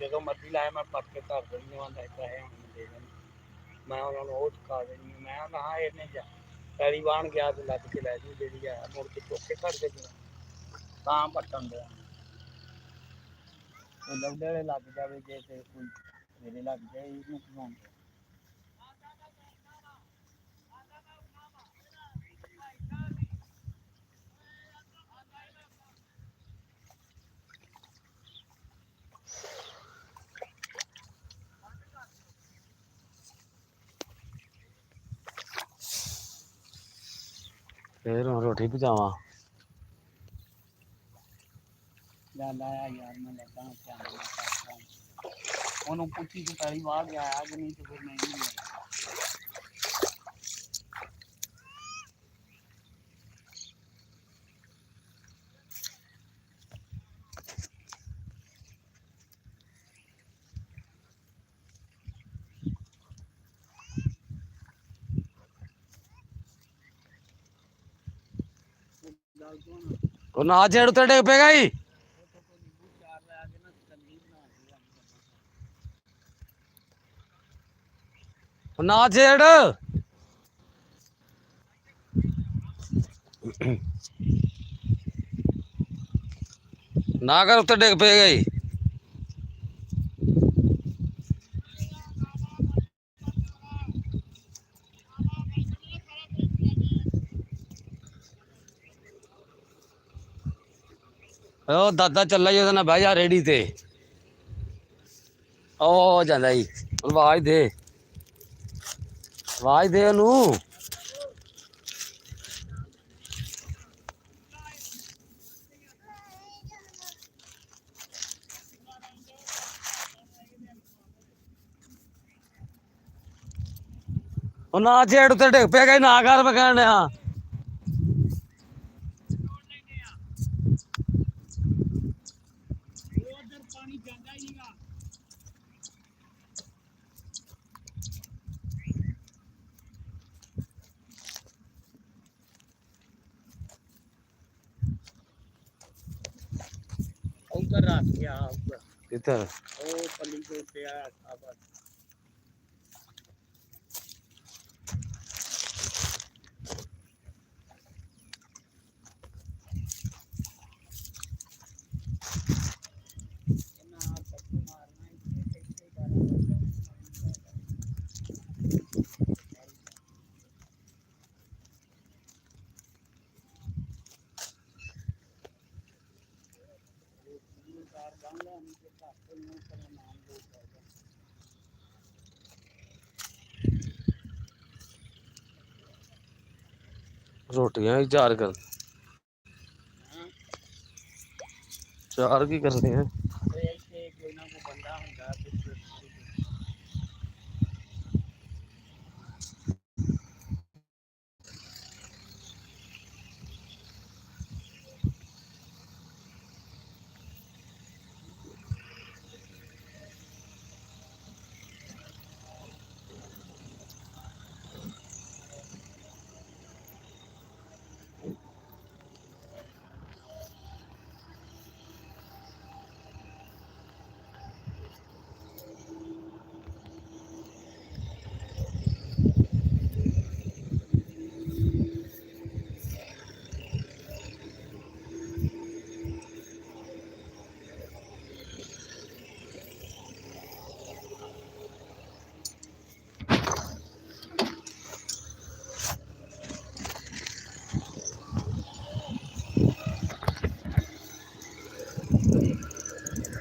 ਜਦੋਂ ਮਰਜ਼ੀ ਲਾਇਆ ਮੈਂ ਪੱਟ ਕੇ ਧਰ ਦੇਣੀ ਪੈਸੇ ਹੁਣ ਦੇ ਦੇਣੇ ਮੈਂ ਉਹਨਾਂ ਨੂੰ ਉਹ ਚੁਕਾ ਦੇਣੀ ਮੈਂ ਕਿਹਾ ਇਹਨੇ ਜਾ ਪੈਲੀ ਵਾਹਣ ਗਿਆ ਤੇ ਲੱਗ ਕੇ ਲੈ ਜੂ ਜਿਹੜੀ ਆ ਮੁੜ ਕੇ ਚੁੱਕ ਕੇ ਘਰ ਦੇ ਤਾਂ ਪੱਟਣ ਦੇ ਲੌਡੇ ਵਾਲੇ ਲੱਗ ਜਾਵੇ ਜੇ ਤੇ ਕੋਈ ਮੇਰੇ ਲੱਗ ਜਾਏ ਇਹਨੂੰ ਘੁਮਾਉਣ ਫਿਰ ਹੁਣ ਰੋਟੀ ਪਹੁੰਚਾਵਾਂ ਲੈ ਚੱਲ ਆਇਆ ਯਾਰ ਮੈਂ ਲੱਗਾ ਧਿਆਨ ਨਾਲ ਕਰਦਾ ਉਹਨੂੰ ਪੁੱਛੀ ਤੂੰ ਪਹਿਲੀ ਵਾਰ ਗਿਆ ਆ ਕਿ ਨਹੀਂ ਤੇ ਫਿਰ ਮੈਂ ਨਹੀਂ ਗਿਆ ਉਹ ਨਾ ਛੇੜ ਉੱਤੇ ਡਿੱਗ ਪਏਗਾ ਹੀ ਉਹ ਨਾ ਛੇੜ ਨਾ ਕਰ ਉੱਤੇ ਡਿੱਗ ਪਏਗਾ ਹੀ ਉਹ ਦਾਦਾ ਚੱਲਾ ਹੀ ਉਹਦੇ ਨਾਲ ਬਹਿ ਜਾ ਰੇੜੀ ਤੇ ਉਹ ਜਾਂਦਾ ਹੀ ਆਵਾਜ਼ ਦੇ ਉਹਨੂੰ ਉਹ ਨਾ ਛੇੜ ਉੱਤੇ ਡਿੱਗ ਪਏਗਾ ਨਾ ਕਰ ਮੈਂ ਕਹਿਣ ਡਿਆ ਉੱਧਰ ਰੱਖ ਗਿਆ ਉੱਪਰ ਕਿੱਧਰ ਉਹ ਪੱਲੀ ਦੇ ਉੱਤੇ ਆ ਆਵਾ ਰੋਟੀਆਂ ਵੀ ਚਾਰ ਕਰ ਚਾਰ ਕੀ ਕਰਦੇ ਆ ਇੱਥੇ ਕੋਈ ਨਾ ਕੋਈ ਬੰਦਾ ਹੁੰਦਾ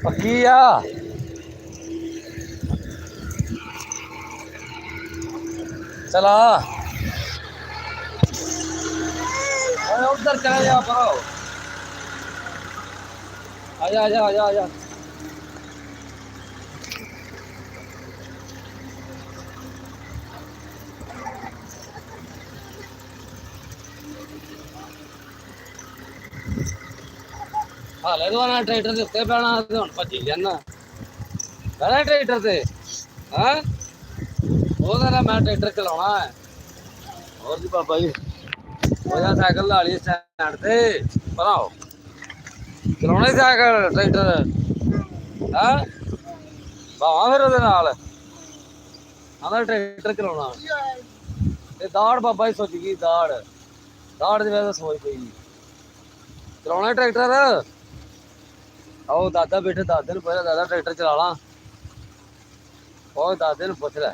ਪੱਕੀ ਆ ਚਲਾ उधर चला जा पाओ आजा आजा आजा आजा हाले तो ना ट्रैक्टर के उत्ते पैना ते हुण भज्जी जाना पैना ट्रैक्टर ते हां ओदा ना मैं ट्रैक्टर चलाउणा है और जी बाबा जी ओदा साइकिल ला ली स्टैंड ते भराओ चलाउणा ही साइकिल ट्रैक्टर हां भावां फिर ओदे नाल आंदा ट्रैक्टर चलाउणा ते दाड़ बाबा जी सोच गई दाड़ दाड़ दी वजह तो सोच पई चलाउणा ट्रैक्टर आओ दादा बैठे दादे नूं पुछ दादा ट्रैक्टर चला ला और दादे नूं पुछ लै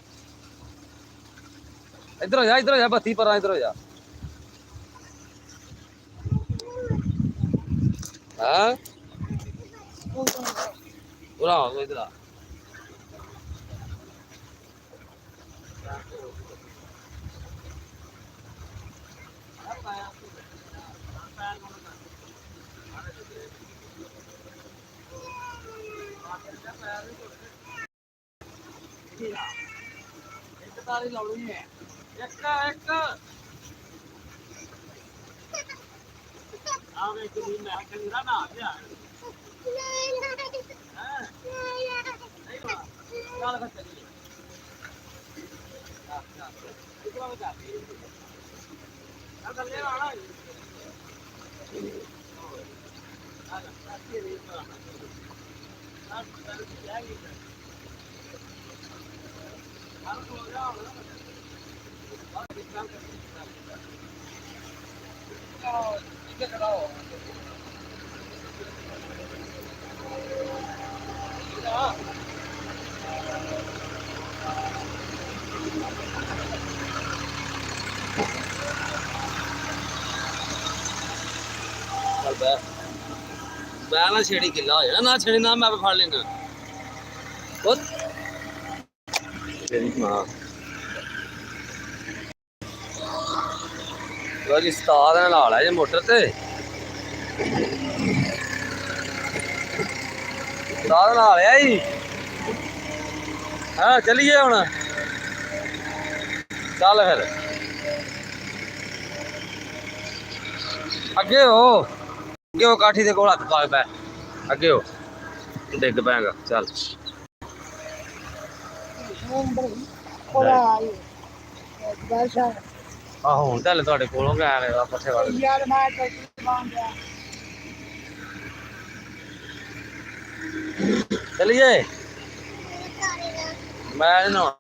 इधर हो जा बत्ती पर इधर हो जा हाँ पूरा हो इधर आ ਇੱਕ ਤਾਰੀ ਲਾਉਣੀ ਹੈ ਇੱਕ ਇੱਕ ਆ ਵੇ ਕਿ ਮੈਂ ਕੰਗਾ ਨਾ ਆ ਗਿਆ ਚੱਲ ਫਿਰ ਚੱਲੀਏ ਇੱਕ ਵਾਰ ਜਾ ਆ ਕਰ ਲੈ ਆਣਾ ਆ ਜਾ ਕੀ ਰੇ ਆ ਜਾਏਗੀ ਆਹ ਹੋ ਜਾ ਆ ਕਿੰਨਾ ਠੀਕ ਹੈ ਕਰਾਓ ਮੈਂ ਨਾ ਛੇੜੀ ਕਿੱਲਾ ਹੋ ਜਾਣਾ ਨਾ ਛੇੜੀ ਨਾ ਮੈਂ ਫੜ ਲੈਂਗਾ ਉਹ ਤੇਰੀ ਮਾਂ ਲੋ ਜੀ ਉਸਤਾਦ ਨੇ ਲਾ ਲਿਆ ਜੇ ਮੋਟਰ ਤੇ ਉਸਤਾਦ ਲਾ ਲਿਆ ਜੀ ਹਾਂ ਚੱਲੀਏ ਹੁਣ ਚੱਲ ਫਿਰ ਅੱਗੇ ਹੋ ਕਾਠੀ ਦੇ ਕੋਲ ਹੱਥ ਪਾ ਪੈ ਅੱਗੇ ਹੋ ਡਿੱਗ ਪੈਂਗਾ ਚੱਲ ਆਹੋ ਹੁਣ ਤਾਂ ਤੁਹਾਡੇ ਕੋਲੋਂ ਗਿਆ ਨੇ ਪੱਠੇ ਵਾਲੇ ਚਲੀਏ ਮੈਂ ਨਾ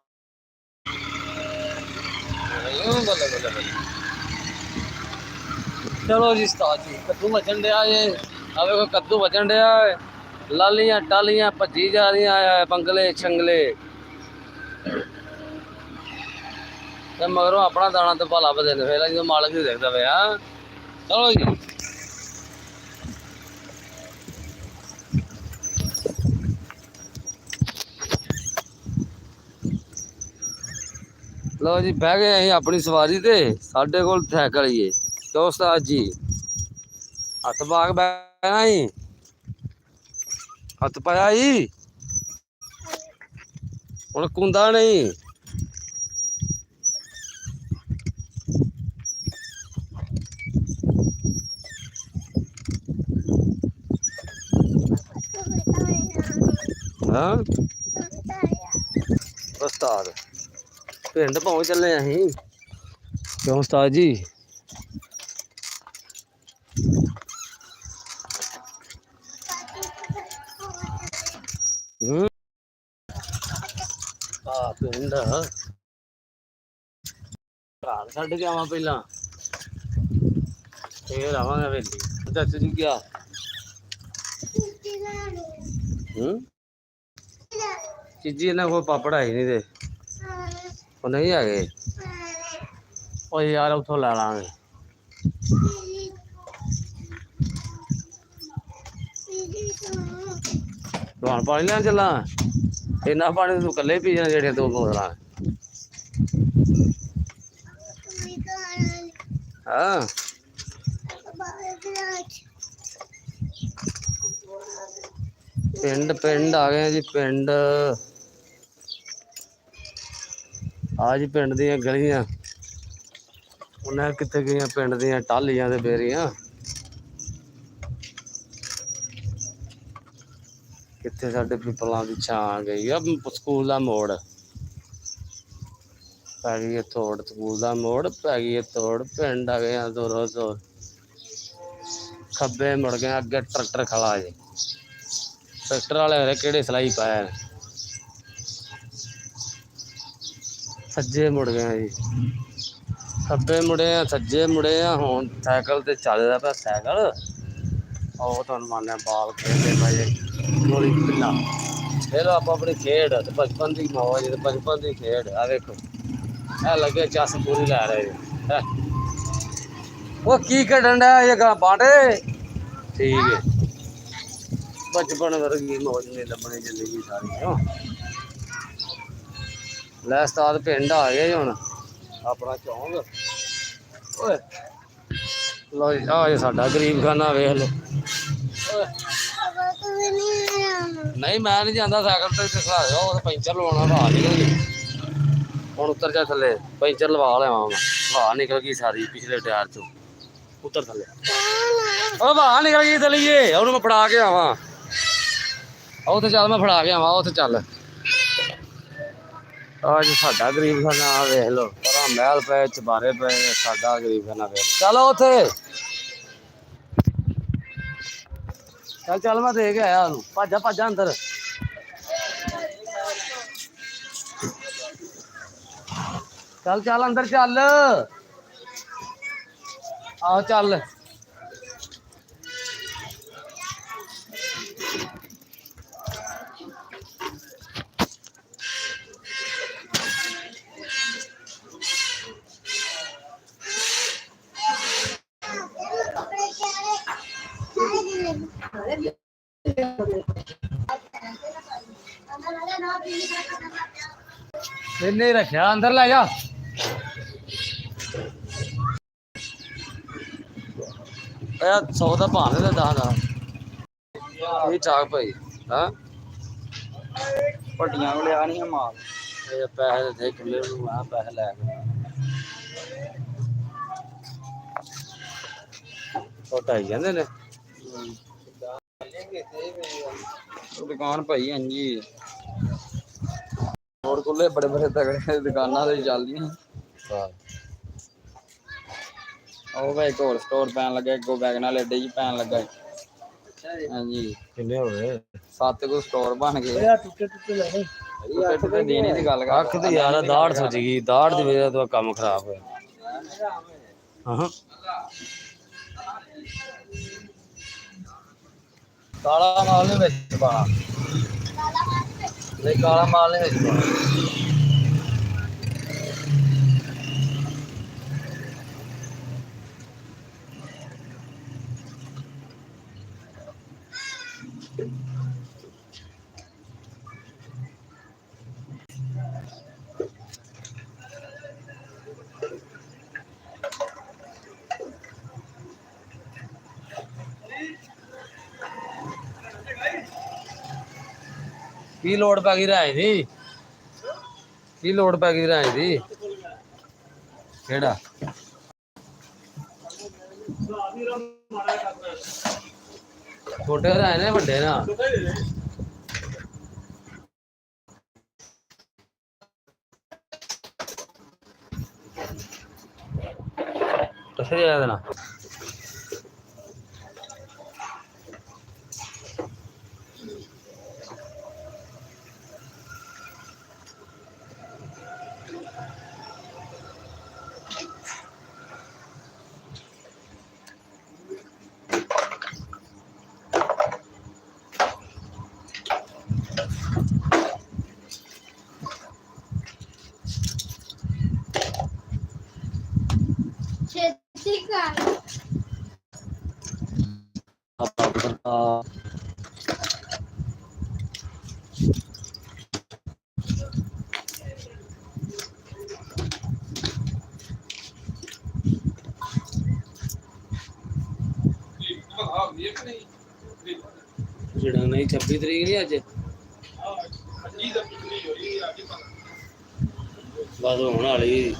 ਚਲੋ ਜੀ ਉਸਤਾਦ ਜੀ ਕੱਦੂ ਵਜਣ ਡਿਆ ਇਹ ਆ ਵੇਖੋ ਕੱਦੂ ਵਜਣ ਡਿਆ ਲਾਲੀਆਂ ਟਾਲੀਆਂ ਭੱਜੀ ਜਾ ਰਹੀਆਂ ਪੰਗਲੇ ਛੰਗਲੇ ਤੇ ਮਗਰੋਂ ਆਪਣਾ ਦਾਣਾ ਤੇ ਭਲਾ ਬਦੇ ਨੇ ਫੇਰ ਜਦੋਂ ਮਾਲਕ ਹੀ ਦੇਖਦਾ ਪਿਆ ਚਲੋ ਜੀ ਲਓ ਜੀ ਬਹਿ ਗਏ ਅਸੀਂ ਆਪਣੀ ਸਵਾਰੀ ਤੇ ਸਾਡੇ ਕੋਲ ਸਾਈਕਲ ਹੀ ਏ ਕਿਉਂ ਉਸਤਾਦ ਜੀ ਹੱਥ ਪਾ ਕੇ ਬਹਿਣਾ ਹੀ ਹੱਥ ਪਾਇਆ ਹੀ ਹੁਣ ਕੁੰਦਾ ਨਹੀਂ ਹਾਂ ਉਸਤਾਦ ਪਿੰਡ ਪਹੁੰਚ ਚੱਲੇ ਅਸੀਂ ਕਿਉਂ ਉਸਤਾਦ ਜੀ ਆ ਪਿੰਡ ਘਰ ਛੱਡ ਕੇ ਆਵਾਂ ਪਹਿਲਾਂ ਫੇਰ ਆਵਾਂਗੇ ਵੇਲੀ ਚਾਚੂ ਜੀ ਕਿਆ ਚੀਜੀ ਇਹਨਾਂ ਕੋਲ ਪਾਪੜ ਹੈ ਨਹੀਂ ਤੇ ਉਹ ਨਹੀਂ ਹੈਗੇ ਉਹ ਯਾਰ ਉੱਥੋਂ ਲੈ ਲਾਂਗੇ ਤੁਹਾਨੂੰ ਪਾਣੀ ਲੈਣ ਚੱਲਾਂ ਇੰਨਾ ਪਾਣੀ ਤੂੰ ਇਕੱਲੇ ਪੀ ਜਾਣਾ ਜਿਹੜੀਆਂ ਦੋ ਬੋਤਲਾਂ ਹਾਂ ਪਿੰਡ ਆ ਗਏ ਜੀ ਪਿੰਡ ਆ ਜੀ ਪਿੰਡ ਦੀਆਂ ਗਲੀਆਂ ਉਹਨਾਂ ਕਿੱਥੇ ਗਈਆਂ ਪਿੰਡ ਦੀਆਂ ਟਾਹਲੀਆਂ ਤੇ ਬੇਰੀਆਂ ਕਿੱਥੇ ਸਾਡੇ ਪਿੱਪਲਾਂ ਦੀ ਛਾਂ ਗਈ ਆ ਸਕੂਲ ਦਾ ਮੋੜ ਪੈ ਗਈ ਥੋੜ ਸਕੂਲ ਦਾ ਮੋੜ ਪੈ ਗਈ ਥੋੜ ਪਿੰਡ ਆ ਗਏ ਆ ਦੋ ਖੱਬੇ ਮੁੜ ਗਏ ਅੱਗੇ ਟਰੈਕਟਰ ਖੜਾ ਜੇ ਟਰੈਕਟਰ ਵਾਲੇ ਹਰੇ ਕਿਹੜੇ ਸਲਾਈ ਪਾਇਆ ਸੱਜੇ ਮੁੜ ਗਏ ਜੀ ਖੱਬੇ ਮੁੜੇ ਆ ਸੱਜੇ ਮੁੜੇ ਆ ਹੁਣ ਸਾਈਕਲ ਤੇ ਚੱਲਦਾ ਪਿਆ ਸਾਈਕਲ ਉਹ ਤੁਹਾਨੂੰ ਮੰਨਿਆ ਬਾਲ ਖੇਡਦੇ ਭਾਈ ਗੋਲੀ ਪਿੱਲਾ ਫਿਰ ਆਪਾਂ ਆਪਣੀ ਖੇਡ ਤੇ ਬਚਪਨ ਦੀ ਮੌਜ ਤੇ ਬਚਪਨ ਦੀ ਖੇਡ ਆ ਵੇਖੋ ਇਹ ਲੱਗੇ ਚੱਸ ਪੂਰੀ ਲੈ ਰਹੇ ਉਹ ਕੀ ਕੱਢਣ ਡਿਆ ਇਹ ਗਾ ਬਾਂਟੇ ਠੀਕ ਹੈ ਬਚਪਨ ਵਰਗੀ ਮੌਜ ਨਹੀਂ ਲੱਭਣੀ ਜ਼ਿੰਦਗੀ ਸਾਰੀ ਲੈ ਉਸਤਾਦ ਪਿੰਡ ਆ ਗਏ ਹੁਣ ਆਪਣਾ ਚੌਂਕ ਓਏ ਲੋ ਆ ਸਾਡਾ ਗਰੀਬ ਖਾਨਾ ਵੇਖ ਲਓ ਓਏ ਨਹੀਂ ਮੈਂ ਨਹੀਂ ਜਾਂਦਾ ਸਾਈਕਲ ਤੇ ਖੜਾ ਜਾ ਉਹ ਪੈਂਚਰ ਲਵਾਉਣਾ ਹਵਾ ਨਿਕਲ ਗਈ ਹੁਣ ਉੱਤਰ ਜਾ ਥੱਲੇ ਪੈਂਚਰ ਲਵਾ ਲਿਆਵਾਂ ਮੈਂ ਹਵਾ ਨਿਕਲ ਗਈ ਸਾਰੀ ਪਿਛਲੇ ਟਾਇਰ ਚੋਂ ਉੱਤਰ ਥੱਲੇ ਉਹ ਹਵਾ ਨਿਕਲ ਗਈ ਥੱਲੇ ਉਹਨੂੰ ਮੈਂ ਫੜਾ ਕੇ ਆਵਾਂ ਉੱਥੇ ਚੱਲ ਮੈਂ ਫੜਾ ਕੇ ਆਵਾਂ ਉੱਥੇ ਚੱਲ ਅੱਜ ਸਾਡਾ ਗਰੀਬ ਖਾਨਾ ਵੇਖ ਲਓ ਪਰ ਮਹਿਲ ਪਏ ਚਬਾਰੇ ਪਏ ਸਾਡਾ ਗਰੀਬ ਖਾਨਾ ਵੇਖ ਚਲੋ ਉੱਥੇ ਚੱਲ ਚੱਲ ਮੈਂ ਦੇ ਕੇ ਆਇਆ ਉਹਨੂੰ ਭੱਜਾ ਅੰਦਰ ਚੱਲ ਅੰਦਰ ਚੱਲ ਆਹੋ ਚੱਲ ਇਹਨੇ ਰੱਖਿਆ ਅੰਦਰ ਲੈ ਜਾ ਇਹ 100 ਦਾ ਭਾਵੇਂ ਤੇ 10 ਦਾ ਇਹ ਚਾਕ ਭਾਈ ਹਾਂ ਵੱਡੀਆਂ ਕੋਲੇ ਆ ਨਹੀਂ ਮਾਲ ਇਹ ਪੈਸੇ ਦੇ ਕਿੱਲੇ ਨੂੰ ਆ ਪੈਸੇ ਲੈ ਕੇ ਉਹ ਢਾਈ ਜਾਂਦੇ ਨੇ ਦੁਕਾਨ ਭਾਈ ਹਾਂਜੀ ਹੋਰ ਕੁੱਲੇ ਬੜੇ ਬੜੇ ਤਗੜੇ ਦੁਕਾਨਾਂ ਤੇ ਚੱਲਦੀਆਂ ਉਹ ਭਾਈ ਕੋਲ ਸਟੋਰ ਪੈਣ ਲੱਗਾ ਗੋ ਵੈਗਨ ਵਾਲੇ ਅੱਡੇ ਜੀ ਪੈਣ ਲੱਗਾ ਹਾਂਜੀ ਕਿੰਨੇ ਹੋ ਗਏ 7 ਕੋ ਸਟੋਰ ਬਣ ਗਏ ਟੁੱਟੇ ਲੈਣੇ ਟੁੱਟੇ ਦੇਣੀ ਦੀ ਗੱਲ ਕਰ ਅੱਖ ਤੇ ਯਾਰ ਦਾੜ ਸੁੱਜ ਗਈ ਦਾੜ ਦੀ ਵਜ੍ਹਾ ਤੋਂ ਕੰਮ ਖਰਾਬ ਹੋਇਆ ਹਾਂ ਕਾਲਾ ਮਾਲ ਨਹੀਂ ਵਿੱਚ ਪਾਣਾ ਨਹੀਂ ਕਾਲਾ ਮਾਲ ਨਹੀਂ ਵਿੱਚ ਪਾਣਾ ਕੀ ਲੋੜ ਪੈ ਗਈ ਰਾਜ ਦੀ ਕੀ ਲੋੜ ਪੈ ਗਈ ਰਾਜ ਦੀ ਕਿਹੜਾ ਛੋਟੇ ਰਾਜ ਨੇ ਵੱਡੇ ਨਾ ਦੱਸੇ ਜਾ ਦੇਣਾ ਜਿਹੜਾ ਨਹੀਂ 26 ਤਰੀਕ ਨਹੀਂ ਅੱਜ ਬਸ ਹੋਣ ਵਾਲੀ